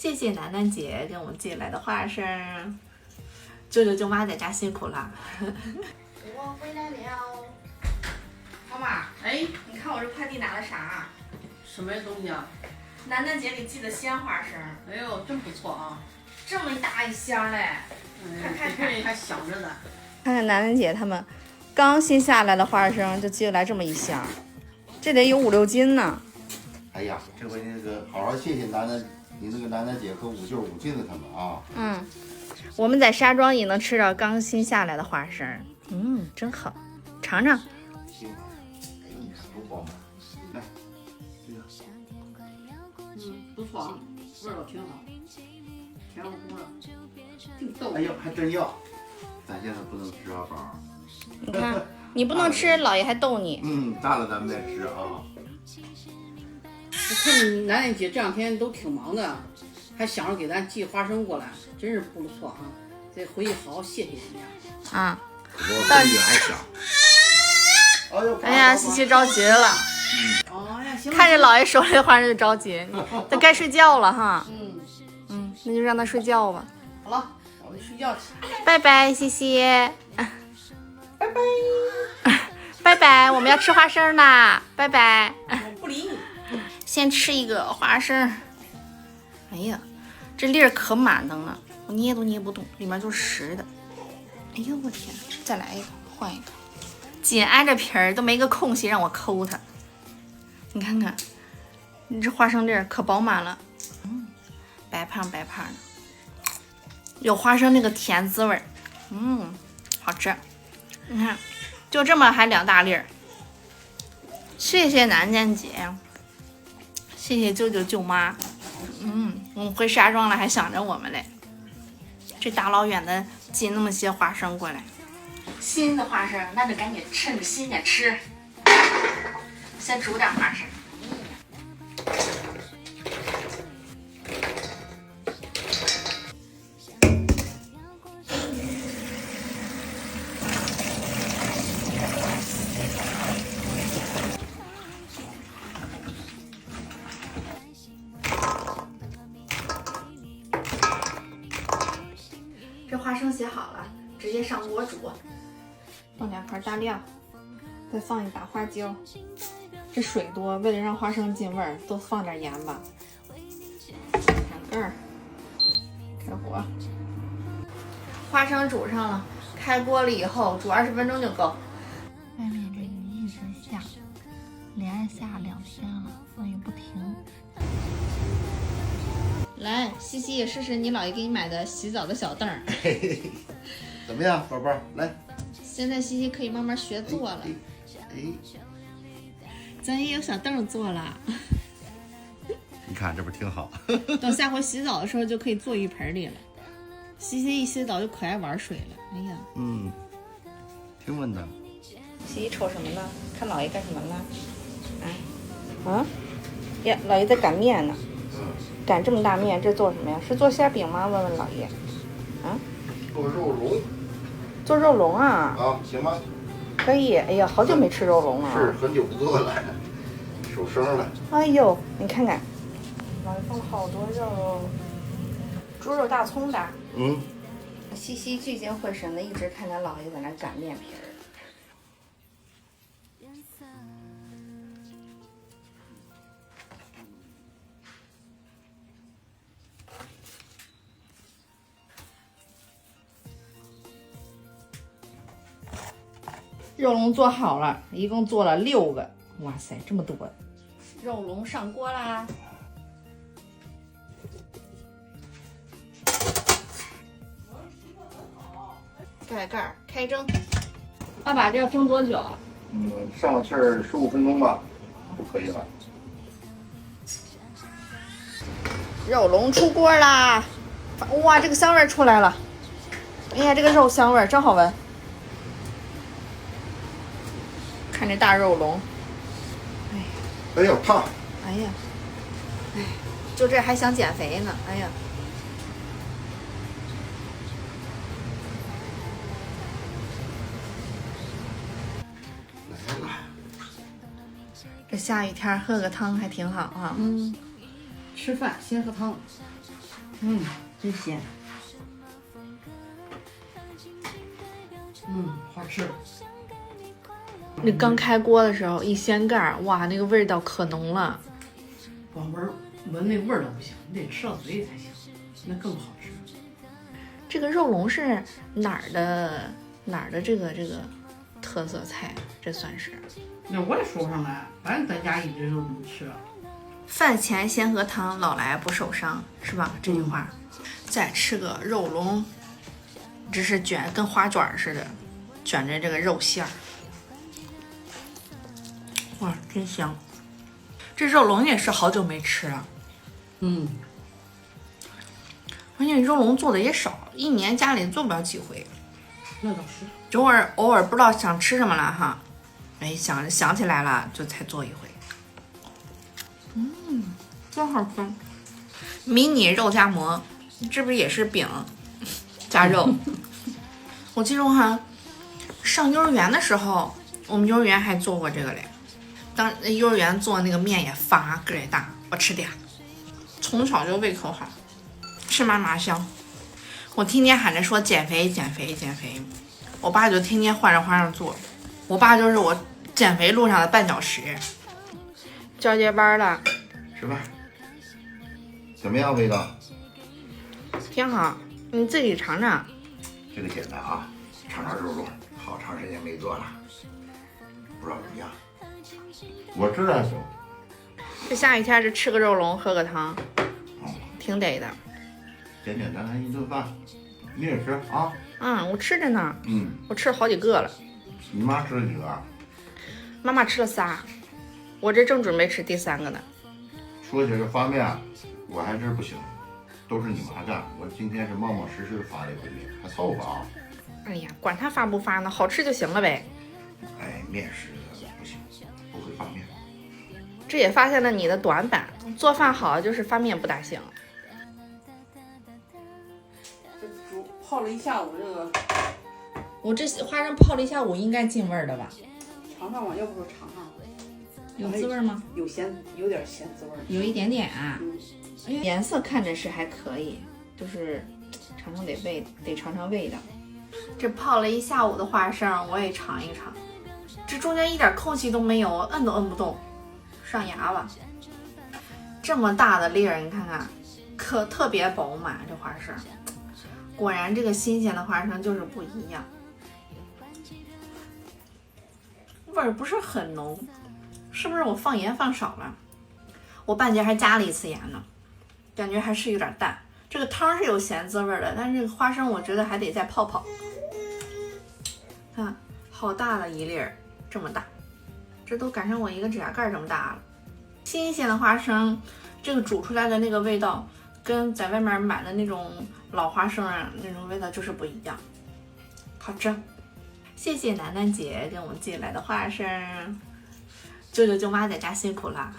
谢谢楠楠姐给我们寄来的花生，舅舅舅妈在家辛苦了。我回来了，妈妈，哎，你看我这快递拿了啥？什么东西啊？楠楠姐给寄的鲜花生。哎呦，真不错啊！这么大一箱嘞，看看你还想着呢。看看楠楠姐他们刚新下来的花生就寄来这么一箱，这得有5、6斤呢。哎呀，这回那个好好谢谢楠楠，你那个楠楠姐和五舅、五进子他们啊。嗯，我们在沙庄也能吃到刚新下来的花生，真好，尝尝。行，哎呦，你看多饱满，来，这个，不错啊，味道挺好，甜乎乎的，挺逗。哎呦，还真要，咱现在不能吃啊，宝。你看，你不能吃，姥爷还逗你。大了咱们再吃啊。我看你楠楠姐这两天都挺忙的，还想着给咱寄花生过来，真是不错啊！得回去好好谢谢人家啊。我心里还想，哎呀，西西着急了。哎呀，行了。看着姥爷手里的花生就着急，他该睡觉了哈。那就让他睡觉吧。好了，我们睡觉去。拜拜，西西。拜拜。拜拜，我们要吃花生啦！拜拜。我不理你。先吃一个花生。哎呀，这粒儿可满当了，我捏都捏不动，里面都是实的。哎呦我天，再来一个，换一个，紧挨着皮儿都没个空隙让我抠它。你看看，你这花生粒儿可饱满了，白胖白胖的，有花生那个甜滋味儿，好吃。你看，就这么还2大粒儿。谢谢楠楠姐，谢谢舅舅舅妈。我们回沙庄了还想着我们嘞，这大老远的寄那么些花生过来，新的花生那就赶紧趁着新鲜吃。先煮点花生。这花生洗好了，直接上锅煮，放2块大料，再放一把花椒。这水多，为了让花生进味儿，多放点盐吧。2盖儿，开火，花生煮上了，开锅了以后煮20分钟就够。外面这雨一直下，连下2天了，风也不停。来，西西也试试你姥爷给你买的洗澡的小凳儿。怎么样，宝宝？来，现在西西可以慢慢学坐了。咱也有小凳坐了。你看这不挺好？等下回洗澡的时候就可以坐浴盆里了。西西一洗澡就可爱玩水了。哎呀，挺稳当。西西瞅什么呢？看姥爷干什么呢？呀，姥爷在擀面呢。擀这么大面，这做什么呀？是做馅饼吗？问问姥爷。做肉龙。做肉龙啊？行吗？可以。哎呀，好久没吃肉龙了。是很久不做了，手生了。哎呦，你看看，姥爷放了好多肉，猪肉大葱的。西西聚精会神的一直看见姥爷在那擀面皮儿。肉龙做好了，一共做了6个，哇塞，这么多！肉龙上锅啦，盖盖儿，开蒸。爸爸，这要蒸多久啊？上气儿15分钟吧，就可以了。肉龙出锅啦！哇，这个香味出来了！哎呀，这个肉香味真好闻。看这大肉龙，哎呦，烫！哎呀，就这还想减肥呢，哎呀。来了，这下雨天喝个汤还挺好哈。吃饭先喝汤。真鲜。好吃。那刚开锅的时候一掀盖，哇，那个味道可浓了。光闻那味儿都不行，你得吃到嘴里才行，那更好吃。这个肉龙是哪儿的这个特色菜？这算是？那我也说不上来，反正在家一直都这么吃。饭前先喝汤，老来不受伤，是吧？这句话。再吃个肉龙，这是卷跟花卷似的，卷着这个肉馅儿。哇，真香！这肉龙也是好久没吃了。而且肉龙做的也少，一年家里做不了几回。那倒是。偶尔不知道想吃什么了哈，哎，想起来了就才做一回。真好吃。迷你肉夹馍，这不是也是饼加肉？我记得我好像上幼儿园的时候，我们幼儿园还做过这个嘞。当幼儿园做那个面也发，个儿也大，我吃的呀。从小就胃口好，吃嘛嘛香。我天天喊着说减肥减肥减肥，我爸就天天换着花样做。我爸就是我减肥路上的绊脚石。交接班了，吃饭。怎么样味道？挺好，你自己尝尝。这个简单啊，尝尝肉龙，好长时间没做了，不知道怎么样。我吃还行。这下雨天是吃个肉龙，喝个汤，挺得的。简简单单一顿饭，你也吃啊？我吃着呢。我吃了好几个了。你妈吃了几个？妈妈吃了仨，我这正准备吃第3个呢。说起这方面，我还真不行，都是你妈干。我今天是冒冒失失发了一回面，还凑合啊。哎呀，管他发不发呢，好吃就行了呗。哎，面食不行，不会发面。这也发现了你的短板，做饭好就是发面不大行。泡了一下午这个，我这花生泡了一下午，应该进味儿的吧？尝尝吧，要不说尝尝。有滋味吗？有点咸滋味。有一点点啊。颜色看着是还可以，就是尝尝得尝尝味道。这泡了一下午的花生，我也尝一尝。这中间一点空隙都没有，摁都摁不动，上牙吧。这么大的粒儿，你看看，可特别饱满。这花生，果然这个新鲜的花生就是不一样，味儿不是很浓，是不是我放盐放少了？我半截还加了一次盐呢，感觉还是有点淡。这个汤是有咸滋味的，但是这个花生我觉得还得再泡泡。看，好大的一粒儿，这么大，这都赶上我一个指甲盖这么大了。新鲜的花生，这个煮出来的那个味道，跟在外面买的那种老花生啊，那种味道就是不一样，好吃。谢谢楠楠姐给我们寄来的花生，舅舅舅妈在家辛苦了。